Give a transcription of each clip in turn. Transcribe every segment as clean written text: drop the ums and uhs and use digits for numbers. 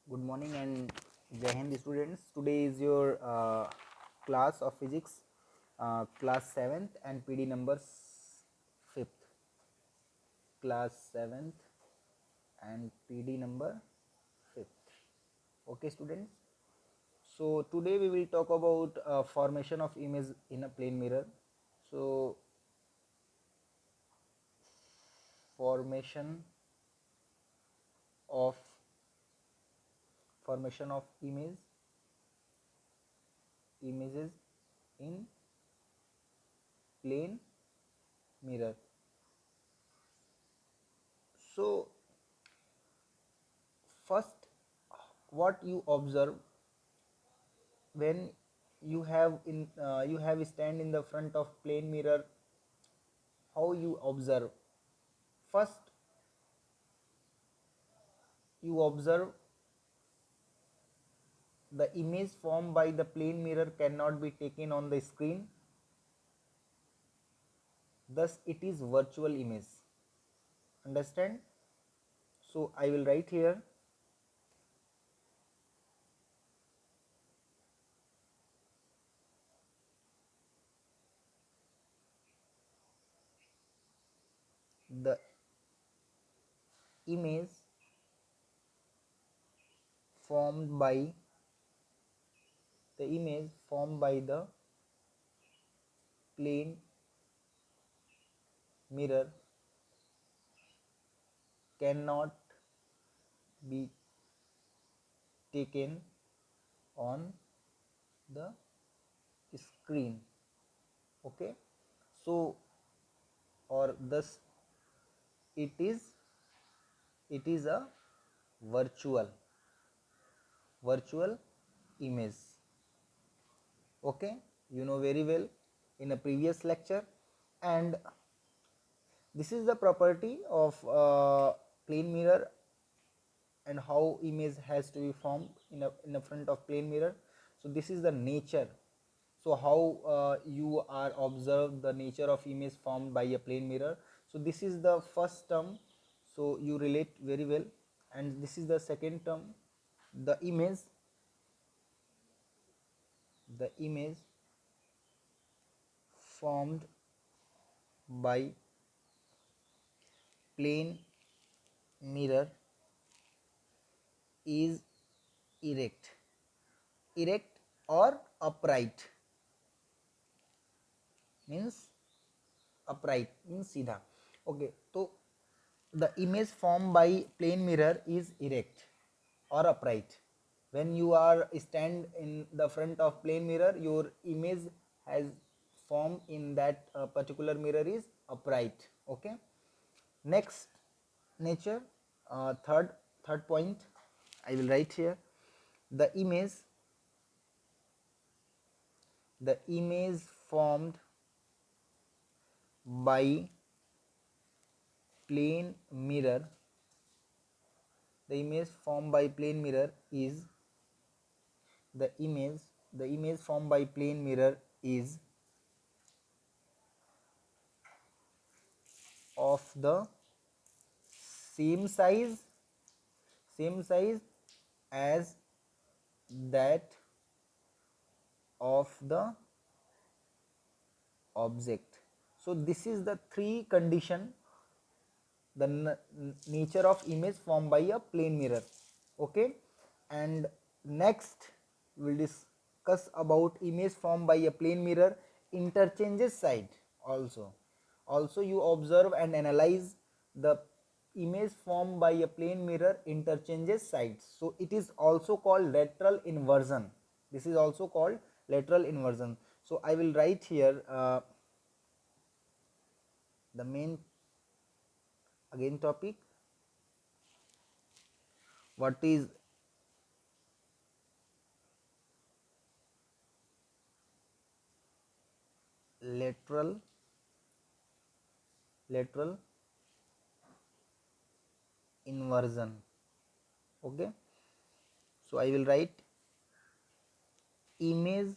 Good morning and Jai Hind students. Today is your class of physics, class 7th and PD number 5th. Class 7th and PD number 5th. Okay students. So today we will talk about formation of image in a plane mirror. So formation of images in plane mirror. So first, what you observe when you have stand in the front of plane mirror, how you observe? First, you observe the image formed by the plane mirror cannot be taken on the screen, thus it is virtual image. Understand? So I will write here the image formed by the plane mirror cannot be taken on the screen. Okay, so or thus it is a virtual image. Okay, you know very well in a previous lecture. And this is the property of plane mirror and how image has to be formed in the front of plane mirror. So this is the nature. So how you are observe the nature of image formed by a plane mirror. So this is the first term, so you relate very well. And this is the second term, the image formed by plane mirror is erect or upright, means upright means सीधा. Okay, so the image formed by plane mirror is erect or upright. When you are stand in the front of plane mirror, your image has formed in that particular mirror is upright. Okay, next nature, third point I will write here. the image the image formed by plane mirror the image formed by plane mirror is the image formed by plane mirror is of the same size as that of the object. So this is the three condition, the nature of image formed by a plane mirror. Okay, and next we'll discuss about image formed by a plane mirror interchanges side. Also you observe and analyze the image formed by a plane mirror interchanges sides, so it is also called lateral inversion. This is also called lateral inversion. So I will write here the main again topic, what is lateral inversion. Okay, so I will write image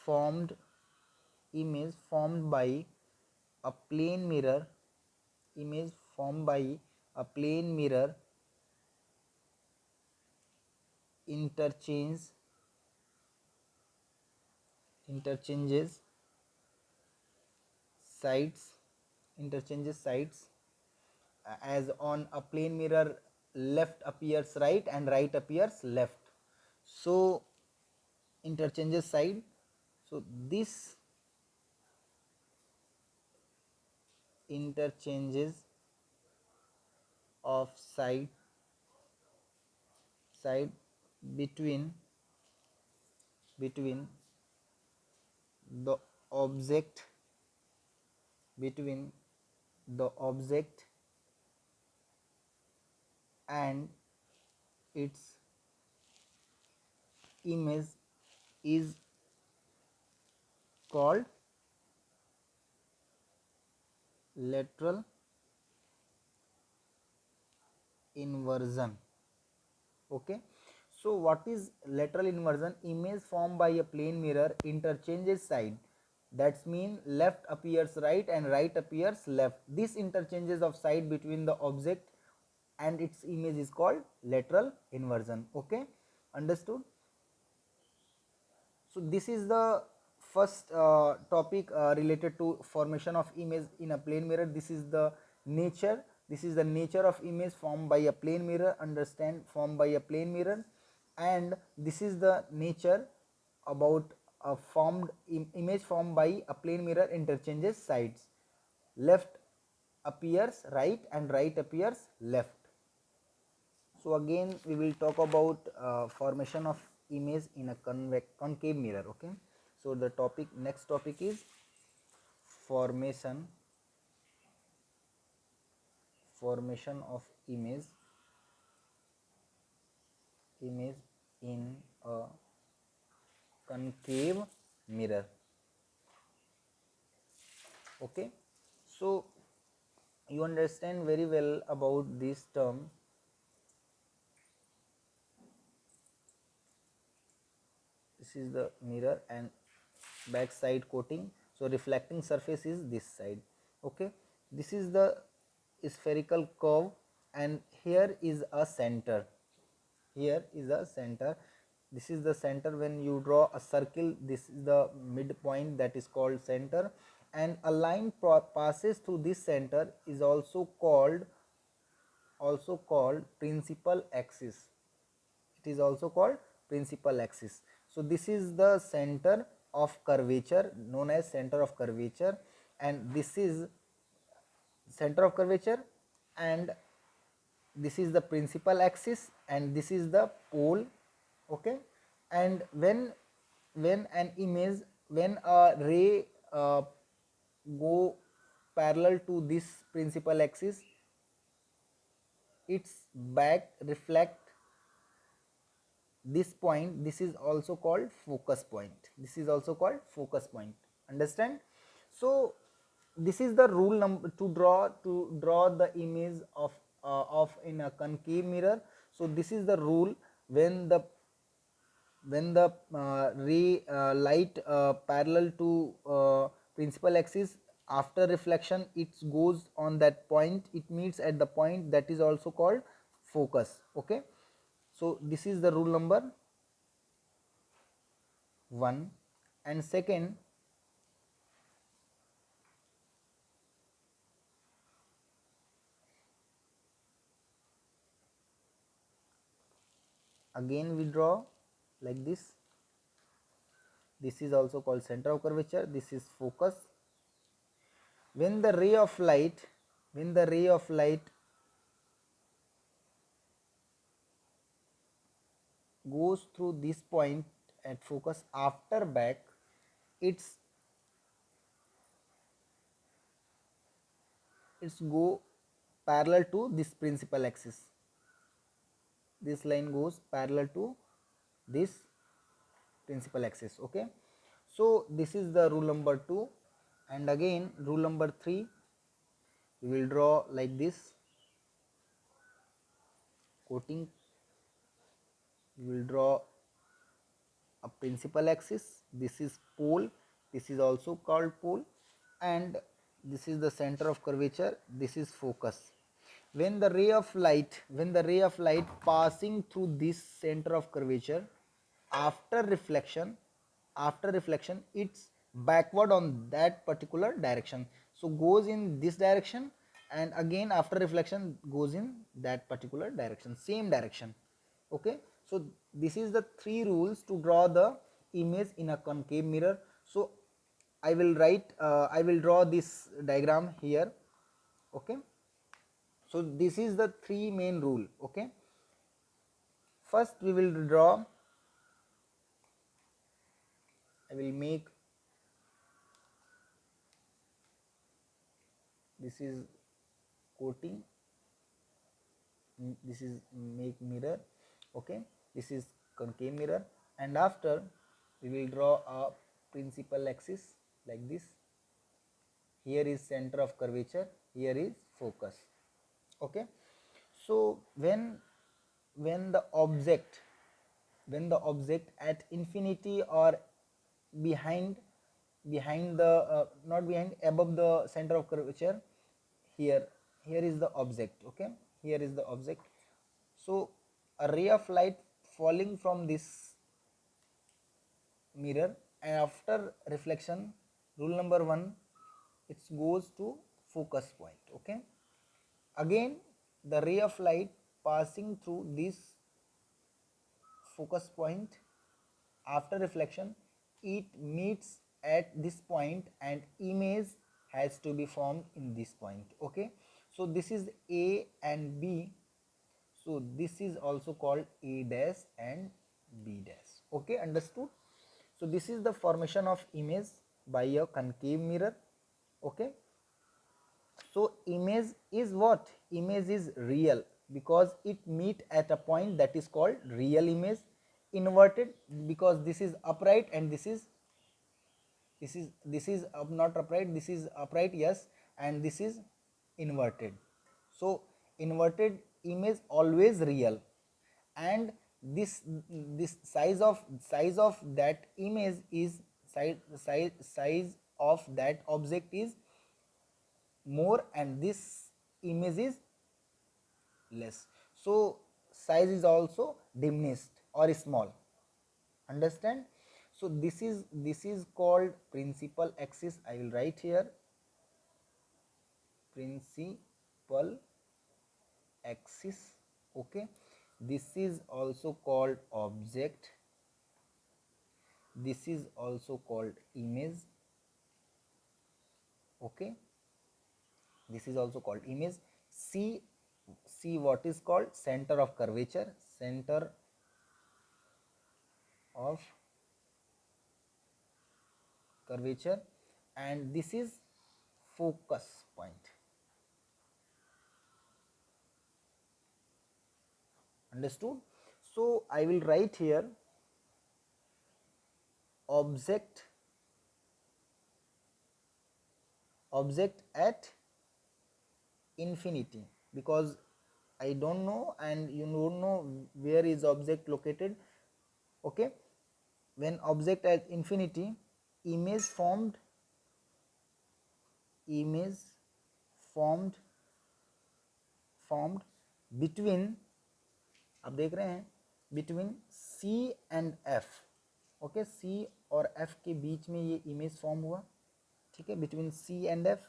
formed by a plane mirror, image formed by a plane mirror interchanges sides interchanges sides, as on a plane mirror left appears right and right appears left. So interchanges side, so this interchanges of side between the object between the object and its image is called lateral inversion. Okay, so what is lateral inversion? Image formed by a plane mirror interchanges side, that's mean left appears right and right appears left. This interchanges of side between the object and its image is called lateral inversion. Okay, understood? So this is the first topic related to formation of image in a plane mirror. This is the nature of image formed by a plane mirror. Understand, formed by a plane mirror. And this is the nature about a formed image formed by a plane mirror interchanges sides. Left appears right and right appears left. So again we will talk about formation of image in a concave mirror. Okay, so the next topic is formation of image in a concave mirror. Okay, so you understand very well about this term. This is the mirror and back side coating, so reflecting surface is this side. Okay, this is the spherical curve and here is a center. This is the center. When you draw a circle, this is the midpoint, that is called center, and a line passes through this center is also called principal axis. It is also called principal axis. So this is the center of curvature, known as center of curvature, and this is center of curvature, and this is the principal axis, and this is the pole. Okay, and when a ray go parallel to this principal axis, its back reflect this point. This is also called focus point. Understand? So this is the rule number to draw the image of in a concave mirror. So this is the rule: when the ray light parallel to principal axis, after reflection it goes on that point, it meets at the point, that is also called focus. Okay, so this is the rule number 1. And second, again we draw like this. This is also called center of curvature. This is focus. When the ray of light goes through this point at focus, after back, it's go parallel to this principal axis. This line goes parallel to this principal axis. Okay, so this is the rule number 2. And again rule number 3, we will draw like this coating. We will draw a principal axis. This is pole. This is also called pole, and this is the center of curvature. This is focus. when the ray of light passing through this center of curvature, after reflection, it's backward on that particular direction, so goes in this direction, and again after reflection goes in that particular direction, same direction. Okay, so this is the three rules to draw the image in a concave mirror. So I will draw this diagram here. Okay, so this is the three main rule. Okay, first we will draw, I will make, this is coating, this is make mirror. Okay, this is concave mirror, and after we will draw a principal axis like this. Here is center of curvature, here is focus. Okay, so when the object at infinity or behind the not behind, above the center of curvature, here is the object. Okay, here is the object. So a ray of light falling from this mirror, and after reflection, rule number 1, it goes to focus point. Okay, again the ray of light passing through this focus point, after reflection it meets at this point and image has to be formed in this point. Okay, so this is A and B, so this is also called A dash and B dash. Okay, understood? So this is the formation of image by a concave mirror. Okay, so image is what? Image is real because it meet at a point that is called real image. Inverted because this is upright and this is not upright, this is upright, yes, and this is inverted. So inverted image always real, and this size of that image is size of that object is more, and this image is less, so size is also diminished or small. Understand? So this is called principal axis. I will write here principal axis. Okay, this is also called object, this is also called image. Okay, this is also called image. See what is called center of curvature, center of curvature, and this is focus point. Understood? So I will write here object at infinity, because I don't know and you don't know where is object located. Okay, when object at infinity, image formed image formed between, आप देख रहे हैं, between C and F. Okay, C और F के बीच में ये image form हुआ. ठीक है, between C and F,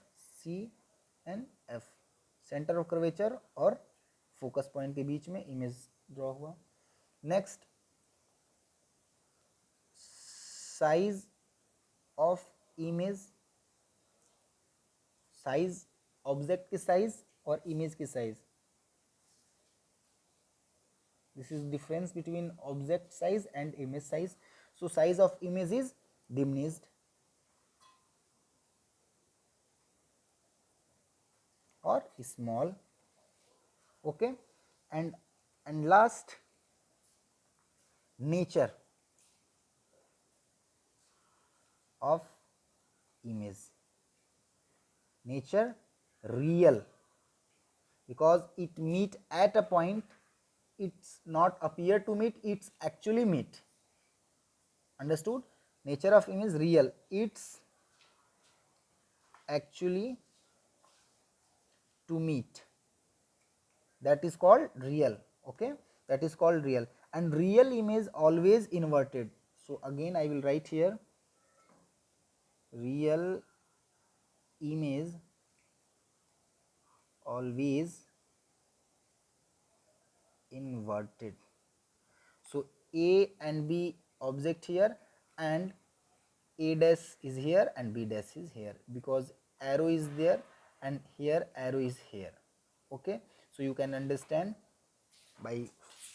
C and F, centre of curvature और फोकस पॉइंट के बीच में इमेज ड्रॉ हुआ. Next, size of image, size object की साइज और इमेज की size. This is difference between object size and image size. So size of image is diminished or small. Okay, and last, nature of image. Nature real because it meet at a point, it's not appear to meet, it's actually meet. Understood? Nature of image real, it's actually to meet. that is called real. Okay, that is called real. And real image always inverted. So again I will write here, real image always inverted. So A and B object here, and A dash is here and B dash is here, because arrow is there and here arrow is here. Okay, so you can understand by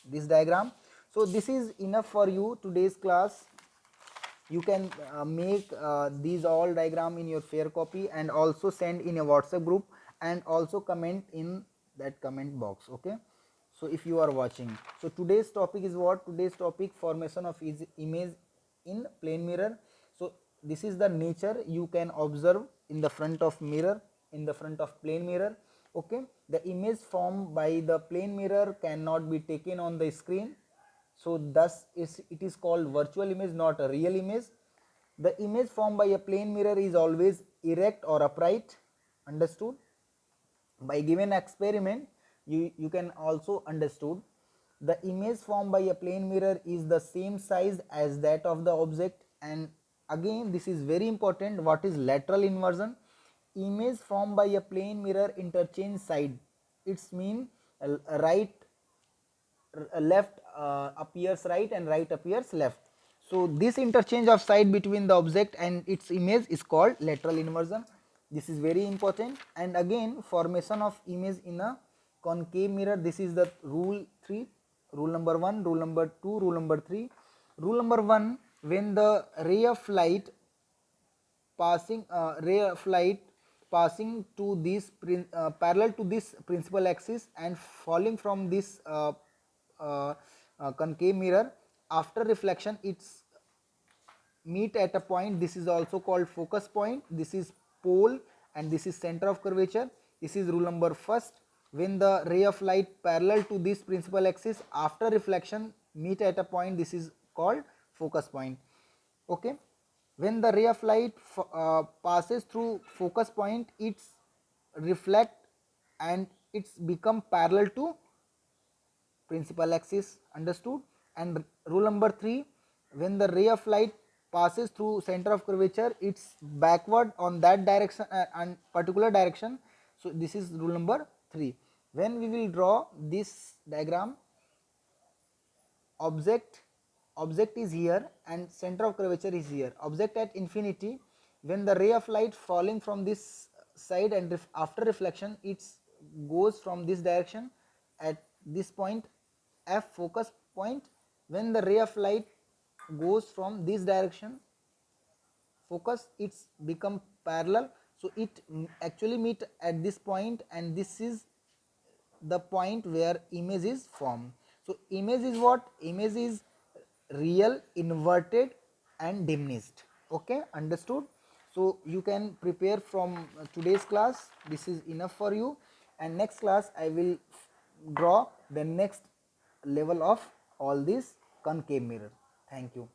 this diagram. So this is enough for you today's class. You can make these all diagram in your fair copy and also send in a WhatsApp group, and also comment in that comment box. Okay, so if you are watching, so today's topic is what? Today's topic, formation of image in plane mirror. So this is the nature you can observe in the front of mirror, in the front of plane mirror. Okay, the image formed by the plane mirror cannot be taken on the screen, so thus it is called virtual image, not a real image. The image formed by a plane mirror is always erect or upright. Understood? By given experiment, you can also understood. The image formed by a plane mirror is the same size as that of the object. And again this is very important, what is lateral inversion? Image formed by a plane mirror interchange side. It's mean right left appears right and right appears left. So this interchange of side between the object and its image is called lateral inversion. This is very important. And again, formation of image in a concave mirror, this is the rule 3, rule number 1, rule number 2, rule number 3. Rule number 1, when the ray of light passing to this parallel to this principal axis and falling from this uh, concave mirror, after reflection it's meet at a point. This is also called focus point. This is pole and this is center of curvature. This is rule number first. When the ray of light parallel to this principal axis after reflection meet at a point, this is called focus point. Okay, when the ray of light passes through focus point, it's reflect and it's become parallel to principal axis. Understood? And rule number 3, when the ray of light passes through center of curvature, it's backward on that direction and particular direction. So this is rule number 3. When we will draw this diagram, object is here and center of curvature is here, object at infinity, when the ray of light falling from this side and after reflection it goes from this direction at this point F focus point. When the ray of light goes from this direction focus, it's become parallel, so it actually meet at this point, and this is the point where image is formed. So image is what? Image is real, inverted and diminished. Okay, understood? So you can prepare from today's class. This is enough for you, and next class I will draw the next level of all this concave mirror. Thank you.